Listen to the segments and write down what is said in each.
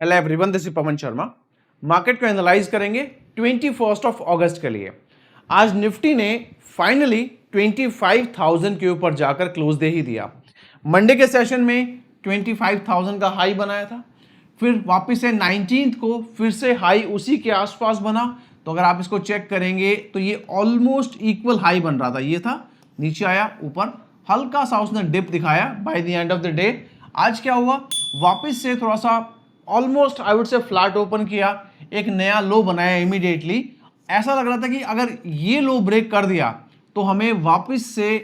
Hello everyone, this is Pawan Sharma. Market को analyse करेंगे 21 अगस्त के लिए। आज निफ्टी ने फाइनली 25,000 के ऊपर जाकर क्लोज दे ही दिया। मंडे के सेशन में 25,000 का हाई बनाया था, फिर वापस से 19 को फिर से हाई उसी के आसपास बना। तो अगर आप इसको चेक करेंगे तो ये ऑलमोस्ट इक्वल हाई बन रहा था, ये था, नीचे आया, ऊपर हल्का सा उसने डिप दिखाया by the end of the day. आज क्या हुआ, वापस से थोड़ा सा almost I would say flat open किया, एक नया लो बनाया इमीडिएटली। ऐसा लग रहा था कि अगर ये लो ब्रेक कर दिया तो हमें वापस से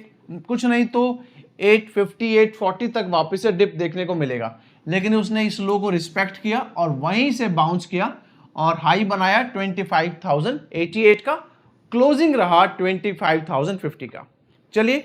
कुछ नहीं तो 850 840 तक वापस से डिप देखने को मिलेगा, लेकिन उसने इस लो को रिस्पेक्ट किया और वहीं से बाउंस किया और हाई बनाया 25,088 का। क्लोजिंग रहा 25,050 का। चलिए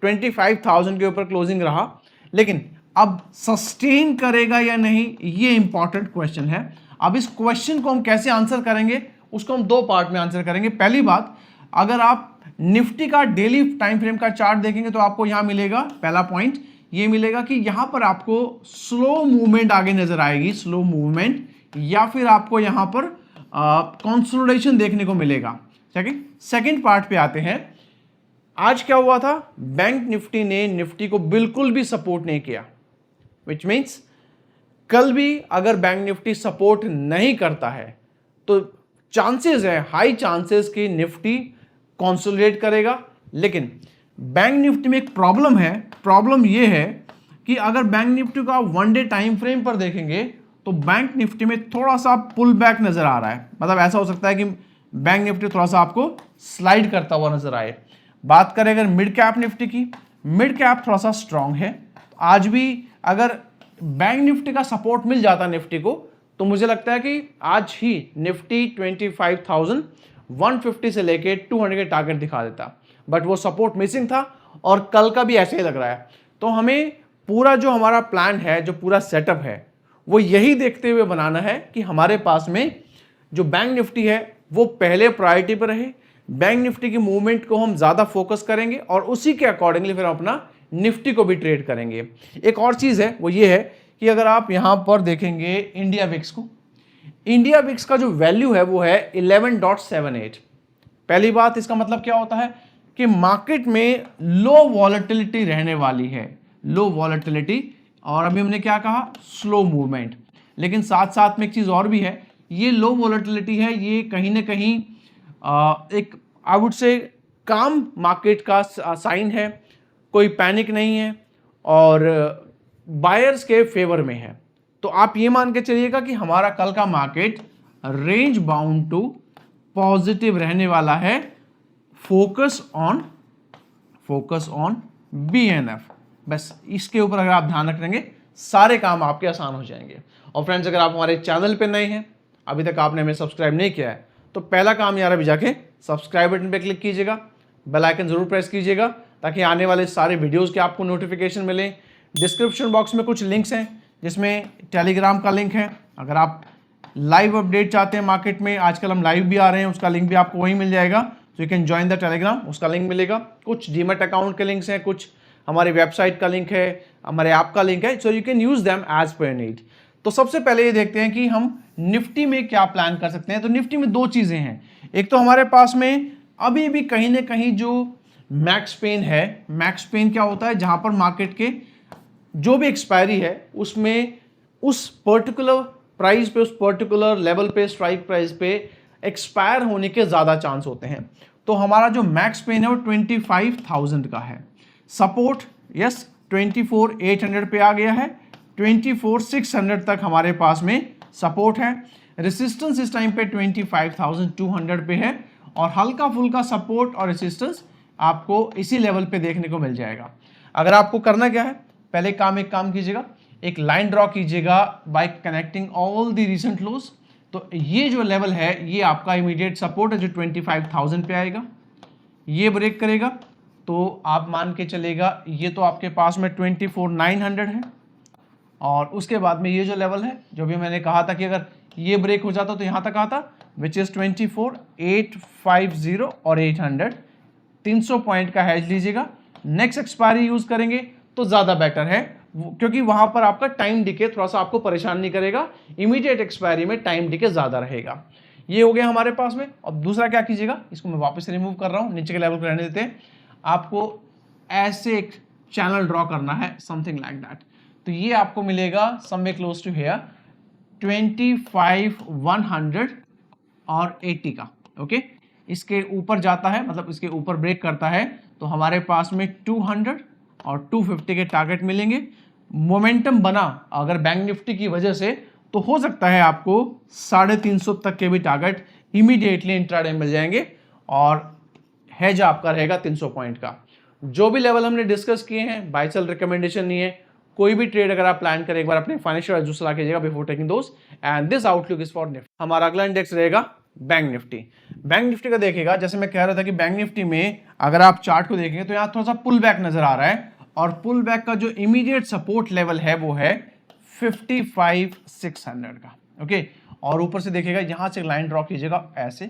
25,000 के ऊपर क्लोजिंग रहा, लेकिन अब सस्टेन करेगा या नहीं, ये इंपॉर्टेंट क्वेश्चन है। अब इस क्वेश्चन को हम कैसे आंसर करेंगे, उसको हम दो पार्ट में आंसर करेंगे। पहली बात, अगर आप निफ्टी का डेली टाइम फ्रेम का चार्ट देखेंगे तो आपको यहां मिलेगा, पहला पॉइंट ये मिलेगा कि यहां पर आपको स्लो मूवमेंट आगे नजर आएगी, स्लो मूवमेंट, या फिर आपको यहां पर कंसोलिडेशन देखने को मिलेगा। सेकंड पार्ट पे आते हैं। आज क्या हुआ था, बैंक निफ्टी ने निफ्टी को बिल्कुल भी सपोर्ट नहीं किया, विच मीन्स कल भी अगर बैंक निफ्टी सपोर्ट नहीं करता है तो चांसेस है, हाई चांसेस कि निफ्टी कंसोलिडेट करेगा। लेकिन बैंक निफ्टी में एक प्रॉब्लम है, प्रॉब्लम यह है कि अगर बैंक निफ्टी का वन डे टाइम फ्रेम पर देखेंगे तो बैंक निफ्टी में थोड़ा सा पुल बैक नजर आ रहा है। मतलब ऐसा हो सकता है कि बैंक निफ्टी थोड़ा सा आपको स्लाइड करता हुआ नजर आए। बात करें अगर मिड कैप निफ्टी की, मिड कैप थोड़ा सा स्ट्रांग है। आज भी अगर बैंक निफ्टी का सपोर्ट मिल जाता निफ्टी को तो मुझे लगता है कि आज ही निफ्टी 25,150 से लेके 200 के टारगेट दिखा देता, बट वो सपोर्ट मिसिंग था और कल का भी ऐसे ही लग रहा है। तो हमें पूरा जो हमारा प्लान है, जो पूरा सेटअप है, वो यही देखते हुए बनाना है कि हमारे पास में जो बैंक निफ्टी है वो पहले प्रायोरिटी पर रहे। बैंक निफ्टी की मूवमेंट को हम ज्यादा फोकस करेंगे और उसी के अकॉर्डिंगली फिर अपना निफ्टी को भी ट्रेड करेंगे। एक और चीज है, वो ये है कि अगर आप यहां पर देखेंगे इंडिया विक्स को, इंडिया विक्स का जो वैल्यू है वो है 11.78। पहली बात, इसका मतलब क्या होता है कि मार्केट में लो वॉलेटिलिटी रहने वाली है, लो वॉलेटिलिटी, और अभी हमने क्या कहा, स्लो मूवमेंट। लेकिन साथ साथ में एक चीज और भी है, ये लो वॉलेटिलिटी है, ये कहीं ना कहीं एक आई वुड से काम मार्केट का साइन है, कोई पैनिक नहीं है और बायर्स के फेवर में है। तो आप ये मान के चलिएगा कि हमारा कल का market range bound to positive रहने वाला है। फोकस ऑन BNF, बस इसके ऊपर अगर आप ध्यान रखेंगे सारे काम आपके आसान हो जाएंगे। और फ्रेंड्स, अगर आप हमारे चैनल पे नए हैं, अभी तक आपने हमें सब्सक्राइब नहीं किया है, तो पहला काम यार अभी जाके सब्सक्राइब बटन पे क्लिक कीजिएगा, बेल आइकन जरूर प्रेस कीजिएगा ताकि आने वाले सारे वीडियोस के आपको नोटिफिकेशन मिले। डिस्क्रिप्शन बॉक्स में कुछ लिंक्स हैं जिसमें टेलीग्राम का लिंक है। अगर आप लाइव अपडेट चाहते हैं मार्केट में, आजकल हम लाइव भी आ रहे हैं, उसका लिंक भी आपको वहीं मिल जाएगा। सो you can join the Telegram, उसका लिंक मिलेगा। कुछ डीमैट अकाउंट के लिंक्स हैं, कुछ हमारी वेबसाइट का लिंक है, हमारे ऐप का लिंक है। So you can use them as per need. तो सबसे पहले ये देखते हैं कि हम निफ्टी में क्या प्लान कर सकते हैं। तो निफ्टी में दो चीजें हैं। एक तो हमारे पास में अभी भी कहीं ना कहीं जो मैक्स पेन है, मैक्स पेन क्या होता है, जहां पर मार्केट के जो भी एक्सपायरी है उसमें उस पर्टिकुलर प्राइस पे, उस पर्टिकुलर लेवल पे, स्ट्राइक प्राइस पे एक्सपायर होने के ज्यादा चांस होते हैं। तो हमारा जो मैक्स पेन है वो 25,000 का है। सपोर्ट यस 24,800 पे आ गया है, 24,600 तक हमारे पास में सपोर्ट है। रेसिस्टेंस इस टाइम पे 25,200 पे है और हल्का फुल्का सपोर्ट और रेसिस्टेंस आपको इसी लेवल पे देखने को मिल जाएगा। अगर आपको करना क्या है, पहले एक काम कीजिएगा, एक लाइन ड्रॉ कीजिएगा by connecting all the recent lows. तो ये जो लेवल है ये आपका इमीडिएट सपोर्ट है जो 25,000 पे आएगा। ये ब्रेक करेगा तो आप मान के चलेगा ये तो आपके पास में 24,900 है। और उसके बाद में ये जो लेवल है, जो भी मैंने कहा था कि अगर ये ब्रेक हो जाता तो यहां तक आता, विच इज 24,850 और 800। 300 पॉइंट का हैज लीजिएगा। नेक्स्ट एक्सपायरी यूज करेंगे तो ज्यादा बेटर है, क्योंकि वहां पर आपका टाइम डिके थोड़ा सा आपको परेशान नहीं करेगा, इमीडिएट एक्सपायरी में टाइम डिके ज्यादा रहेगा। ये हो गया हमारे पास में। अब दूसरा क्या कीजिएगा, इसको मैं वापस रिमूव कर रहा हूं, नीचे के लेवल को रहने देते हैं। आपको ऐसे एक चैनल ड्रॉ करना है, समथिंग लाइक दैट। तो ये आपको मिलेगा समवे क्लोज टू हियर 25 100 और 80 का। ओके, इसके ऊपर जाता है, मतलब इसके ऊपर ब्रेक करता है, तो हमारे पास में 200 और 250 के टारगेट मिलेंगे। मोमेंटम बना अगर बैंक निफ्टी की वजह से, तो हो सकता है आपको 350 तक के भी टारगेट इमीडिएटली इंट्राडे मिल जाएंगे, और हेज आपका रहेगा 300 पॉइंट का। जो भी लेवल हमने डिस्कस किए हैं, बाय सेल रिकमेंडेशन नहीं है। कोई भी ट्रेड अगर आप प्लान करें, एक बार अपने फाइनेंशियल एडवाइजर सलाह कीजिएगा before taking those. And this outlook is for Nifty. हमारा अगला इंडेक्स रहेगा बैंक निफ्टी। बैंक निफ्टी का देखिएगा, जैसे मैं कह रहा था कि बैंक निफ्टी में अगर आप चार्ट को देखेंगे तो यहाँ थोड़ा सा पुल बैक नजर आ रहा है, और पुल बैक का जो इमीडिएट सपोर्ट लेवल है वो है 55,600 का। ओके, और ऊपर से देखिएगा, यहां से लाइन ड्रॉ कीजिएगा ऐसे,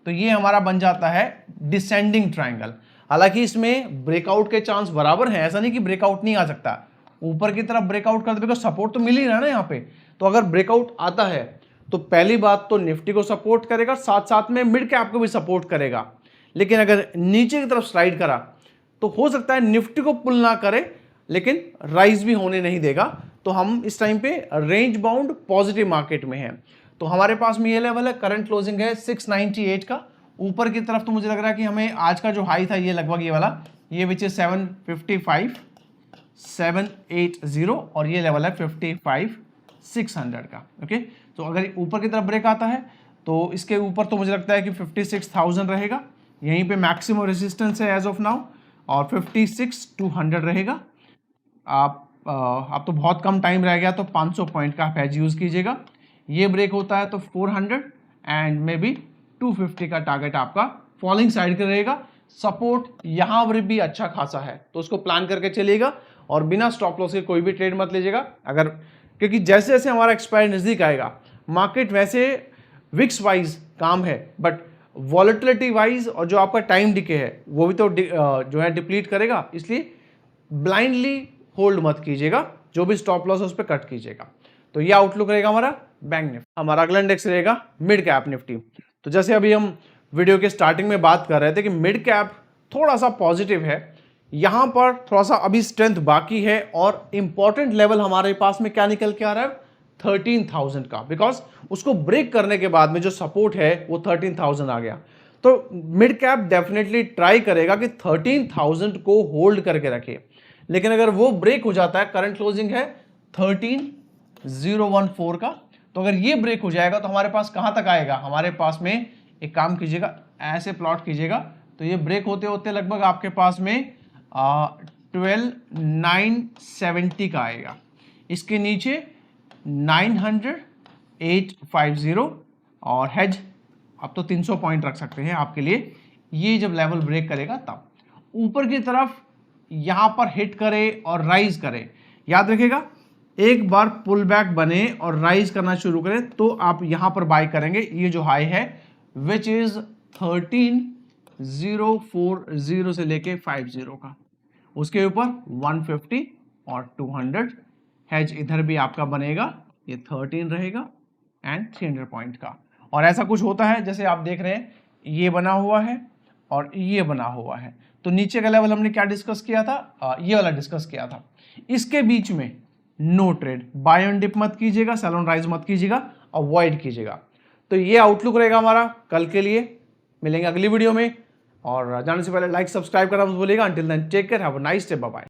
तो ये हमारा बन जाता है डिसेंडिंग ट्राइंगल। हालांकि इसमें ब्रेकआउट के चांस बराबर हैं, ऐसा नहीं कि ब्रेकआउट नहीं आ सकता, ऊपर की तरफ ब्रेकआउट कर देगा, सपोर्ट तो मिल ही रहा है ना यहाँ पे। तो अगर ब्रेकआउट आता है तो पहली बात तो निफ्टी को सपोर्ट करेगा, साथ साथ में मिड कैप को भी सपोर्ट करेगा। लेकिन अगर नीचे की तरफ स्लाइड करा तो हो सकता है निफ्टी को पुल ना करे, लेकिन राइज भी होने नहीं देगा। तो हम इस टाइम पे रेंज बाउंड पॉजिटिव मार्केट में हैं। तो हमारे पास में ये लेवल है, करंट क्लोजिंग है 698 का। ऊपर की तरफ तो मुझे लग रहा है कि हमें आज का जो हाई था ये लगभग ये वाला, ये विच इज 755 780, और ये लेवल है 55,600 का। ओके, तो अगर ऊपर की तरफ ब्रेक आता है तो इसके ऊपर तो मुझे लगता है कि 56,000 रहेगा, यहीं पे मैक्सिमम रेजिस्टेंस है एज ऑफ नाउ, और 56,200 रहेगा। आप तो बहुत कम टाइम रह गया, तो 500 पॉइंट का पैज यूज कीजिएगा। ये ब्रेक होता है तो 400 एंड मे बी 250 का टारगेट आपका फॉलिंग साइड का रहेगा। सपोर्ट यहां पर भी अच्छा खासा है, तो उसको प्लान करके चलिएगा, और बिना स्टॉप लॉस के कोई भी ट्रेड मत लीजिएगा। अगर क्योंकि जैसे जैसे हमारा एक्सपायर नजदीक आएगा, मार्केट वैसे विक्स वाइज काम है, बट वॉलेटिलिटी वाइज और जो आपका टाइम डिके है वो भी तो जो है डिप्लीट करेगा। इसलिए ब्लाइंडली होल्ड मत कीजिएगा, जो भी स्टॉप लॉस है उस पर कट कीजिएगा। तो ये आउटलुक रहेगा हमारा बैंक निफ्टी। हमारा अगला इंडेक्स रहेगा मिड कैप निफ्टी। तो जैसे अभी हम वीडियो के स्टार्टिंग में बात कर रहे थे कि मिड कैप थोड़ा सा पॉजिटिव है, यहां पर थोड़ा सा अभी स्ट्रेंथ बाकी है, और इंपॉर्टेंट लेवल हमारे पास में क्या निकल के आ रहा है 13,000 का, बिकॉज उसको ब्रेक करने के बाद में जो सपोर्ट है वो 13,000 आ गया। तो मिड कैप डेफिनेटली ट्राई करेगा कि 13,000 को होल्ड करके रखे, लेकिन अगर वो ब्रेक हो जाता है, करंट क्लोजिंग है 13,014 का, तो अगर ये ब्रेक हो जाएगा तो हमारे पास कहां तक आएगा, हमारे पास में एक काम कीजिएगा, ऐसे प्लॉट कीजिएगा, तो ये ब्रेक होते होते लगभग आपके पास में 12,970 का आएगा। इसके नीचे 900,850, और हेज अब तो 300 पॉइंट रख सकते हैं आपके लिए। ये जब लेवल ब्रेक करेगा तब ऊपर की तरफ यहां पर हिट करे और राइज करे, याद रखिएगा, एक बार पुल बैक बने और राइज करना शुरू करे तो आप यहां पर बाय करेंगे। ये जो हाई है विच इज 13,040 से लेके 50 का, उसके ऊपर 150 और 200 हेज इधर भी आपका बनेगा, ये 13 रहेगा एंड 300 पॉइंट का। और ऐसा कुछ होता है जैसे आप देख रहे हैं, ये बना हुआ है और ये बना हुआ है, तो नीचे का लेवल हमने क्या डिस्कस किया था, ये वाला डिस्कस किया था। इसके बीच में no trade, buy on dip मत कीजिएगा, सेल ऑन राइज मत कीजिएगा, अवॉइड कीजिएगा। तो ये आउटलुक रहेगा हमारा कल के लिए। मिलेंगे अगली वीडियो में, और जाने से पहले लाइक सब्सक्राइब करना मत भूलिएगा। Until then take care, have a nice day, bye bye.